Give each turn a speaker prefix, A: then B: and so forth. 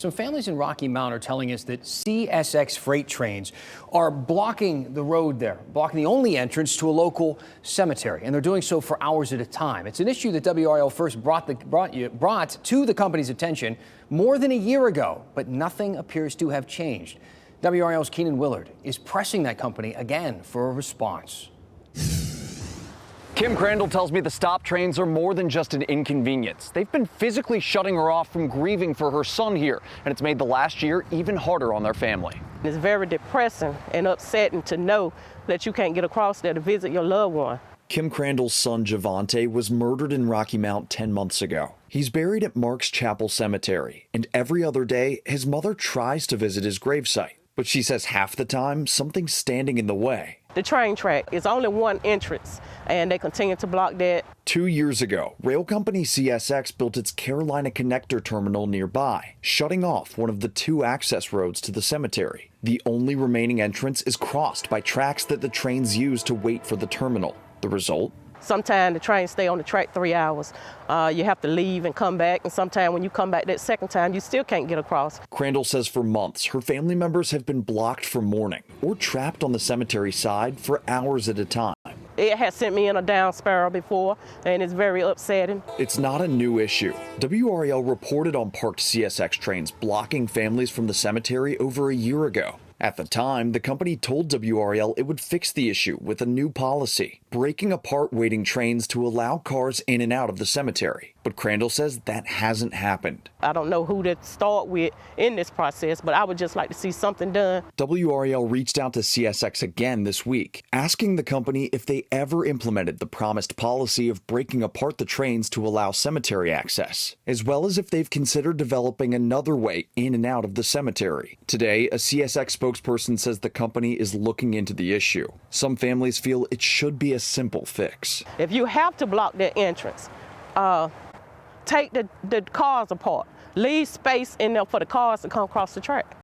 A: Some families in Rocky Mount are telling us that CSX freight trains are blocking the road there, blocking the only entrance to a local cemetery, and they're doing so for hours at a time. It's an issue that WRAL first brought to the company's attention more than a year ago, but nothing appears to have changed. WRAL's Keenan Willard is pressing that company again for a response.
B: Kim Crandall tells me the stop trains are more than just an inconvenience. They've been physically shutting her off from grieving for her son here, and it's made the last year even harder on their family.
C: It's very depressing and upsetting to know that you can't get across there to visit your loved one.
D: Kim Crandall's son, Javonta, was murdered in Rocky Mount 10 months ago. He's buried at Mark's Chapel Cemetery, and every other day, his mother tries to visit his gravesite. But she says half the time, something's standing in the way.
C: The train track is only one entrance, and they continue to block that.
D: 2 years ago, rail company CSX built its Carolina Connector terminal nearby, shutting off one of the two access roads to the cemetery. The only remaining entrance is crossed by tracks that the trains use to wait for the terminal. The result?
C: Sometimes the trains stay on the track 3 hours. You have to leave and come back, and sometimes when you come back that second time, you still can't get across.
D: Crandall says for months, her family members have been blocked from mourning or trapped on the cemetery side for hours at a time.
C: It has sent me in a down spiral before, and it's very upsetting.
D: It's not a new issue. WRAL reported on parked CSX trains blocking families from the cemetery over a year ago. At the time, the company told WRAL it would fix the issue with a new policy, breaking apart waiting trains to allow cars in and out of the cemetery. But Crandall says that hasn't happened.
C: I don't know who to start with in this process, but I would just like to see something done.
D: WRAL reached out to CSX again this week, asking the company if they ever implemented the promised policy of breaking apart the trains to allow cemetery access, as well as if they've considered developing another way in and out of the cemetery. Today, a CSX spokesperson says the company is looking into the issue. Some families feel it should be a simple fix.
C: If you have to block that entrance, take the cars apart. Leave space in there for the cars to come across the track.